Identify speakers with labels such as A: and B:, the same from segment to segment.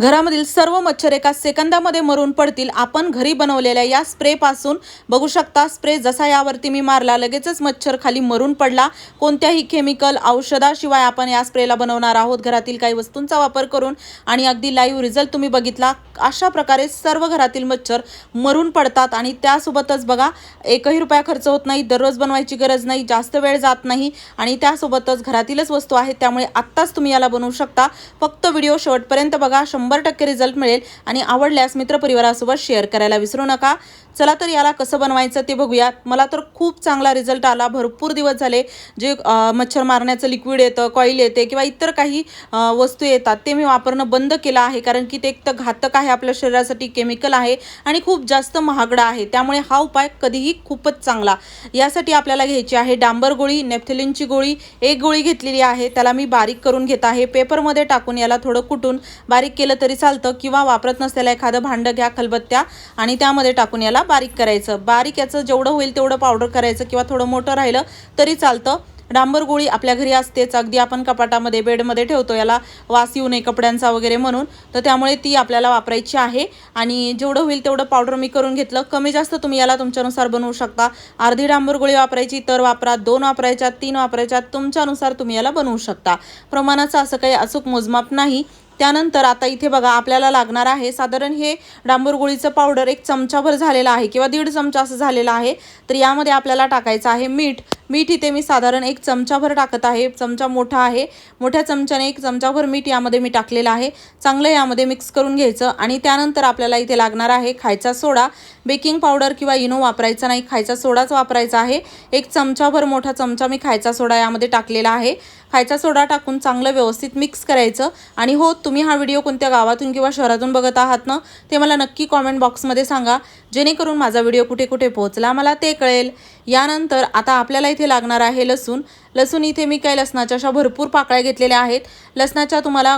A: घरामधील सर्व मच्छर एका सेकंदामध्ये मरून पडतील आपण घरी बनवलेल्या या स्प्रे पासून। बघू शकता स्प्रे जसा यावरती मी मारला लगेचच मच्छर खाली मरून पडला। कोणत्याही केमिकल औषधाशिवाय आपण या स्प्रेला बनवणार आहोत घरातील काही वस्तूंचा वापर करून आणि अगदी लाईव्ह रिझल्ट तुम्ही बघितला। अशा प्रकारे सर्व घरातील मच्छर मरून पडतात आणि त्यासोबतच बघा एकही रुपया खर्च होत नाही, दररोज बनवायची गरज नाही, जास्त वेळ जात नाही आणि त्यासोबतच घरातीलच वस्तू आहे त्यामुळे आत्ताच तुम्ही याला बनवू शकता। फक्त व्हिडिओ शेवटपर्यंत बघा, 100% रिझल्ट मिळेल आणि आवडल्यास मित्रपरिवारासोबत शेअर करायला विसरू नका। चला तर याला कसं बनवायचं ते बघूया। मला तर खूप चांगला रिझल्ट आला। भरपूर दिवस झाले जे मच्छर मारण्याचं लिक्विड येतं, कॉईल येते किंवा इतर काही वस्तू येतात ते मी वापरणं बंद केलं आहे, कारण की ते एक तर घातक आहे आपल्या शरीरासाठी, केमिकल आहे आणि खूप जास्त महागडा आहे। त्यामुळे हा उपाय कधीही खूपच चांगला। यासाठी आपल्याला घ्यायची आहे डांबर गोळी, नेफ्थलिनची गोळी, एक गोळी घेतलेली आहे। त्याला मी बारीक करून घेत आहे। पेपरमध्ये टाकून याला थोडं कुटून बारीक केलं तरी चालतं किंवा वापरत नसलेलं एखादं भांडं घ्या, खलबत्त्या, आणि त्यामध्ये टाकून याला बारीक करायचं। बारीक याचं जेवढं होईल तेवढं पावडर करायचं किंवा थोडं मोठं राहिलं तरी चालतं। डांबर गोळी आपल्या घरी असतेच, अगदी आपण कपाटामध्ये बेडमध्ये ठेवतो याला वास येऊ नये कपड्यांचा वगैरे म्हणून, तर त्यामुळे ती आपल्याला वापरायची आहे। आणि जेवढं होईल तेवढं पावडर मी करून घेतलं। कमी जास्त तुम्ही याला तुमच्यानुसार बनवू शकता। अर्धी डांबर गोळी वापरायची तर वापरा, 2 वापरायच्या, 3 वापरायच्या, तुमच्यानुसार तुम्ही याला बनवू शकता। प्रमाणाचं असं काही अचूक मोजमाप नाही। त्यानंतर आता इथे बघा आपल्याला लागणार आहे साधारण हे डांबर गोळीचं पावडर 1 चमचाभर झालेलं आहे किंवा 1.5 चमचा असं झालेलं आहे। तर यामध्ये आपल्याला टाकायचं आहे मीठ। मीठ इथे मी साधारण 1 चमचाभर टाकत आहे, चमचा मोठा आहे, मोठ्या चमच्याने 1 चमचाभर मीठ यामध्ये मी टाकलेलं आहे। चांगलं यामध्ये मिक्स करून घ्यायचं आणि त्यानंतर आपल्याला इथे लागणार आहे खायचा सोडा। बेकिंग पावडर किंवा इनो वापरायचा नाही, खायचा सोडाच वापरायचा आहे। 1 चमचाभर मोठा चमचा मी खायचा सोडा यामध्ये टाकलेला आहे। खायचा सोडा टाकून चांगलं व्यवस्थित मिक्स करायचं। आणि हो, तुम्ही हा व्हिडिओ कोणत्या गावातून किंवा शहरातून बघत आहात ना ते मला नक्की कॉमेंट बॉक्समध्ये सांगा, जेणेकरून माझा व्हिडिओ कुठे कुठे पोहोचला मला ते कळेल। यानंतर आता आपल्याला इथे लागणार आहे लसूण। लसूण इथे मी काही लसणाच्या अशा भरपूर पाकळ्या घेतलेल्या आहेत। लसणाच्या तुम्हाला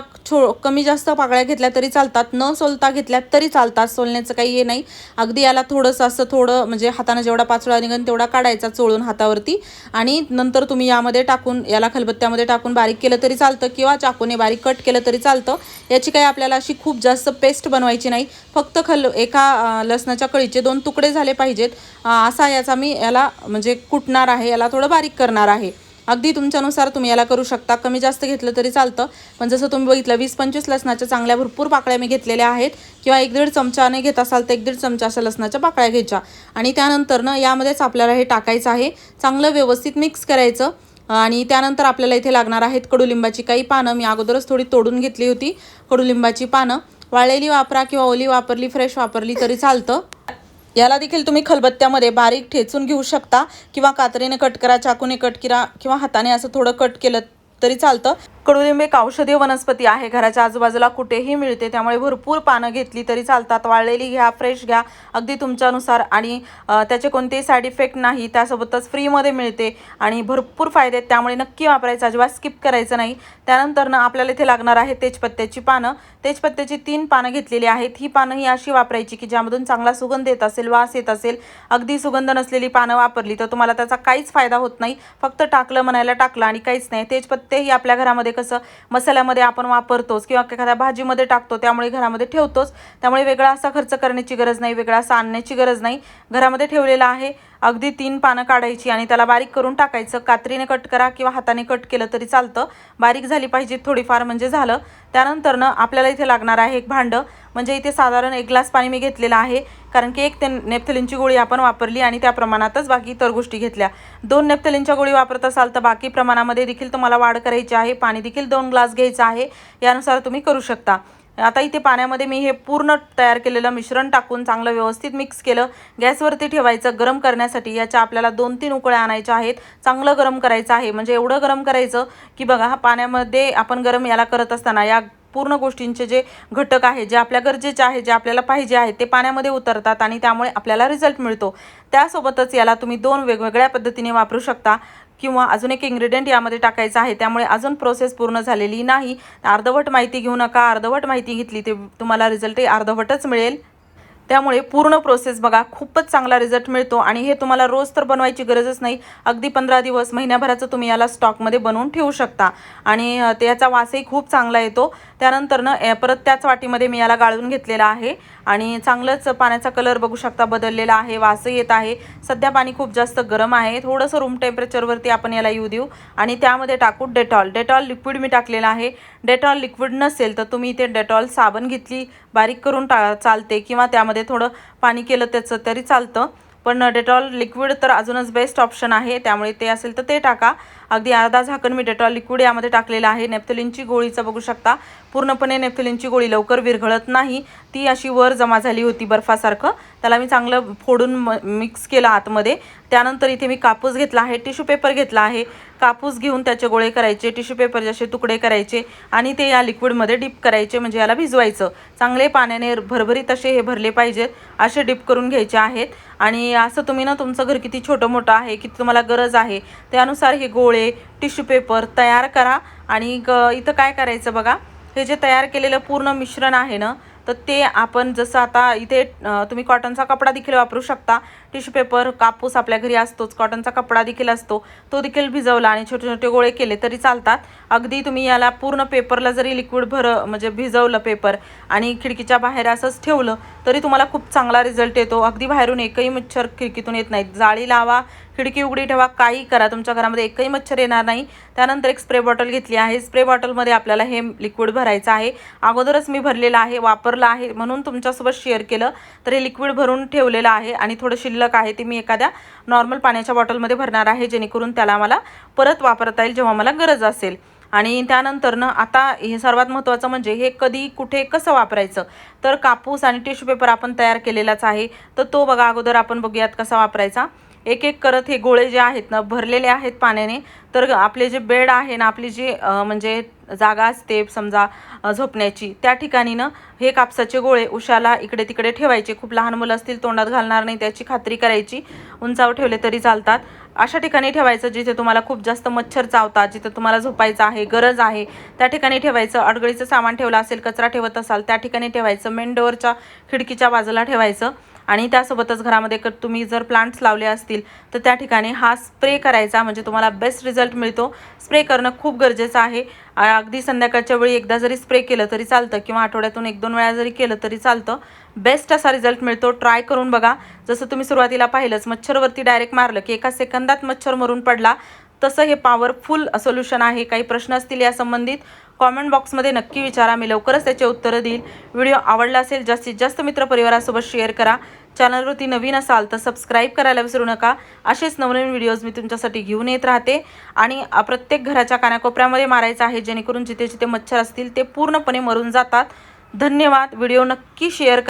A: कमी जास्त पाकळ्या घेतल्या तरी चालतात, न सोलता घेतल्या तरी चालतात, सोलण्याचं काही हे नाही। अगदी याला थोडंसं असं थोडं म्हणजे हाताने जेवढा पाचोळा निघन तेवढा काढायचा चोळून हातावरती आणि नंतर तुम्ही यामध्ये टाकून याला खलबत्त्यामध्ये टाकून बारीक केलं तरी चालतं किंवा चाकूने बारीक कट केलं तरी चालतं। याची काही आपल्याला अशी खूप जास्त पेस्ट बनवायची नाही, फक्त एका लसणाच्या कळीचे 2 तुकडे झाले पाहिजेत असा याचा मी याला म्हणजे कुटणार आहे, याला थोडं बारीक करणार आहे। अगदी तुमच्यानुसार तुम्ही याला करू शकता, कमी जास्त घेतलं तरी चालतं। पण जसं तुम्ही बघितलं 20-25 लसणाच्या चांगल्या भरपूर पाकळ्या मी घेतलेल्या आहेत किंवा 1-1.5 चमचाने घेत असाल तर 1-1.5 चमचा अशा लसणाच्या पाकळ्या घ्यायच्या आणि त्यानंतर ना यामध्येच आपल्याला हे टाकायचं आहे। चांगलं व्यवस्थित मिक्स करायचं आणि त्यानंतर आपल्याला इथे लागणार आहेत कडुलिंबाची काही पानं। मी अगोदरच थोडी तोडून घेतली होती कडुलिंबाची पानं। वाळलेली वापरा किंवा ओली वापरली, फ्रेश वापरली तरी चालतं। याला देखील तुम्ही खलबत्त्यामध्ये बारीक ठेचून घेऊ शकता किंवा कात्रीने कट करा, चाकूने कट करा किंवा हाताने असं थोडं कट केलं तरी चालतं। कडुलिंब एक औषधीय वनस्पती आहे, घराच्या आजूबाजूला कुठेही मिळते, त्यामुळे भरपूर पानं घेतली तरी चालतात। वाळलेली घ्या, फ्रेश घ्या, अगदी तुमच्यानुसार आणि त्याचे कोणतेही साईड इफेक्ट नाही। त्यासोबतच फ्रीमध्ये मिळते आणि भरपूर फायदे आहेत, त्यामुळे नक्की वापरायचं, अजिबात स्किप करायचं नाही। त्यानंतर ना आपल्याला इथे लागणार आहे तेजपत्त्याची पानं। तेजपत्त्याची 3 पानं घेतलेली आहेत। ही पानं ही अशी वापरायची की ज्यामधून चांगला सुगंध येत असेल, वास येत असेल। अगदी सुगंध नसलेली पानं वापरली तर तुम्हाला त्याचा काहीच फायदा होत नाही, फक्त टाकलं म्हणायला टाकलं आणि काहीच नाही। तेजपत्ते ही आपल्या घरामध्ये कसं मसाल्यामध्ये आपण वापरतोच किंवा एखाद्या भाजीमध्ये टाकतो, त्यामुळे घरामध्ये ठेवतोच, त्यामुळे वेगळा असा खर्च करण्याची गरज नाही, वेगळा असा आणण्याची गरज नाही, घरामध्ये ठेवलेला आहे। अगदी 3 पानं काढायची आणि त्याला बारीक करून टाकायचं। कात्रीने कट करा किंवा हाताने कट केलं तरी चालतं, बारीक झाली पाहिजे थोडीफार म्हणजे झालं। त्यानंतर ना आपल्याला इथे लागणार आहे एक भांडं, म्हणजे इथे साधारण 1 ग्लास पाणी मी घेतलेलं आहे, कारण की 1 नेफ्थलिनची गोळी आपण वापरली आणि त्या प्रमाणातच बाकी इतर गोष्टी घेतल्या। 2 नेफ्थलिनच्या गोळी वापरत असाल तर बाकी प्रमाणामध्ये देखील तुम्हाला वाढ करायची आहे। पाणी देखील 2 ग्लास घ्यायचं आहे, यानुसार तुम्ही करू शकता। आता इथे पाण्यामध्ये मी हे पूर्ण तयार केलेलं मिश्रण टाकून चांगलं व्यवस्थित मिक्स केलं। गॅसवरती ठेवायचं गरम करण्यासाठी। याच्या आपल्याला 2-3 उकळ्या आणायच्या आहेत। चांगलं गरम करायचं आहे, म्हणजे एवढं गरम करायचं की बघा हा पाण्यामध्ये आपण गरम याला करत असताना या पूर्ण गोष्टींचे जे घटक आहे, जे आपल्या गरजेचे आहे, जे आपल्याला पाहिजे आहे ते पाण्यामध्ये उतरतात आणि त्यामुळे आपल्याला रिझल्ट मिळतो। त्यासोबतच याला तुम्ही 2 वेगवेगळ्या पद्धतीने वापरू शकता किंवा अजून एक इन्ग्रेडियंट यामध्ये टाकायचं आहे, त्यामुळे अजून प्रोसेस पूर्ण झालेली नाही। अर्धवट माहिती घेऊ नका, अर्धवट माहिती घेतली ते तुम्हाला रिझल्ट अर्धवटच मिळेल। त्यामुळे पूर्ण प्रोसेस बघा, खूपच चांगला रिझल्ट मिळतो आणि हे तुम्हाला रोज तर बनवायची गरजच नाही. अगदी 15 दिवस, महिन्याभराचं तुम्ही याला स्टॉकमध्ये बनवून ठेवू शकता आणि त्याचा वासही खूप चांगला येतो. त्यानंतर परत त्याच वाटीमध्ये मी याला गाळून घेतलेला आहे आणि चांगलंच पाण्याचा कलर बघू शकता बदललेला आहे, वासही येत आहे. सध्या पाणी खूप जास्त गरम आहे, थोडंसं रूम टेम्परेचरवरती आपण याला येऊ देऊ आणि त्यामध्ये टाकू डेटॉल लिक्विड मी टाकलेलं आहे. डेटॉल लिक्विड नसेल तर तुम्ही इथे डेटॉल साबण घेतली, बारीक करून चालते किंवा त्यामध्ये थोडं पाणी केलं त्याचं तरी चालतं. पण डेटॉल लिक्विड तर अजूनच बेस्ट ऑप्शन आहे, त्यामुळे ते असेल तर ते टाका. अगदी अर्धा झाकण मी डेटॉल लिक्विड यामध्ये टाकलेलं आहे. नेफ्थलिनची गोळीचं बघू शकता, पूर्णपणे नेफ्थलिनची गोळी लवकर विरघळत नाही, ती अशी वर जमा झाली होती बर्फासारखं. त्याला मी चांगलं फोडून मिक्स केलं आतमध्ये. त्यानंतर इथे मी कापूस घेतला आहे, टिश्यू पेपर घेतला आहे. कापूस घेऊन त्याचे गोळे करायचे, टिश्यू पेपर जसे तुकडे करायचे आणि ते या लिक्विडमध्ये डिप करायचे, म्हणजे याला भिजवायचं. चांगले पाण्याने भरभरीत असे हे भरले पाहिजेत, असे डिप करून घ्यायचे आहेत. आणि असं तुम्ही तुमचं घर किती छोटं मोठं आहे, किती तुम्हाला गरज आहे त्यानुसार हे गोळे, टिश्यू पेपर तयार करा. आणि इथं काय करायचं बघा, हे जे तयार केलेलं पूर्ण मिश्रण आहे ना, तर ते आपण जसं आता इथे तुम्ही कॉटनचा कपडा देखील वापरू शकता. टिश्यू पेपर, कापूस आपल्या घरी असतोच, कॉटनचा कपडा देखील असतो, तो देखील भिजवला आणि छोटे छोटे गोळे केले तरी चालतात. अगदी तुम्ही याला पूर्ण पेपरला जरी लिक्विड म्हणजे भिजवलं पेपर आणि खिडकीच्या बाहेर असंच ठेवलं तरी तुम्हाला खूप चांगला रिझल्ट येतो. अगदी बाहेरून एकही मच्छर खिडकीतून येत नाहीत. जाळी लावा, खिडकी उघडी ठेवा, काही करा, तुमच्या घरामध्ये एकही मच्छर येणार नाही. त्यानंतर एक स्प्रे बॉटल घेतली आहे. स्प्रे बॉटलमध्ये आपल्याला हे लिक्विड भरायचं आहे. अगोदरच मी भरलेलं आहे, वापरलं आहे म्हणून तुमच्यासोबत शेअर केलं. तर हे लिक्विड भरून ठेवलेलं आहे आणि थोडं शिल्लक आहे, ते मी एखाद्या नॉर्मल पाण्याच्या बॉटलमध्ये भरणार आहे, जेणेकरून त्याला मला परत वापरता येईल जेव्हा मला गरज असेल. आणि त्यानंतर आता हे सर्वात महत्त्वाचं म्हणजे हे कधी कुठे कसं वापरायचं. तर कापूस आणि टिश्यू पेपर आपण तयार केलेलाच आहे, तर तो बघा अगोदर आपण बघूयात कसा वापरायचा. एक एक करत हे गोळे जे आहेत ना भरलेले आहेत पाण्याने. तर आपले जे बेड आहे ना, आपली जी म्हणजे जागा असते समजा झोपण्याची, त्या ठिकाणी हे कापसाचे गोळे उशाला इकडे तिकडे ठेवायचे. खूप लहान मुलं असतील तोंडात घालणार नाही त्याची खात्री करायची. उंचावर ठेवले तरी चालतात. अशा ठिकाणी ठेवायचं जिथे तुम्हाला खूप जास्त मच्छर चावतात, जिथे तुम्हाला झोपायचं आहे, गरज आहे त्या ठिकाणी ठेवायचं. अडगळीचं सामान ठेवलं असेल, कचरा ठेवत असाल त्या ठिकाणी ठेवायचं. मेन डोअरच्या खिडकीच्या बाजूला ठेवायचं. आणि त्यासोबतच घरामध्ये तुम्ही जर प्लांट्स लावले असतील तर त्या ठिकाणी हा स्प्रे करायचा, म्हणजे तुम्हाला बेस्ट रिझल्ट मिळतो. स्प्रे करणं खूप गरजेचं आहे. अगदी संध्याकाळच्या वेळी एकदा जरी स्प्रे केलं तरी चालतं किंवा आठवड्यातून 1-2 वेळा जरी केलं तरी चालतं. बेस्ट असा रिझल्ट मिळतो. ट्राय करून बघा. जसं तुम्ही सुरुवातीला पाहिलंच, मच्छरवरती डायरेक्ट मारलं की एका सेकंदात मच्छर मरून पडला, तसं हे पॉवरफुल सोल्युशन आहे. काही प्रश्न असतील या संबंधित कॉमेंट बॉक्समध्ये नक्की विचारा, मी लवकरच त्याचे उत्तरं देईल. व्हिडिओ आवडला असेल जास्तीत जास्त मित्रपरिवारासोबत शेअर करा. चॅनलवरती नवीन असाल तर सबस्क्राईब करायला विसरू नका. असेच नवनवीन व्हिडिओज मी तुमच्यासाठी घेऊन येत राहते आणि प्रत्येक घराच्या कानाकोपऱ्यामध्ये मारायचं आहे, जेणेकरून जिथे जिथे मच्छर असतील ते पूर्णपणे मरून जातात. धन्यवाद. व्हिडिओ नक्की शेअर करा.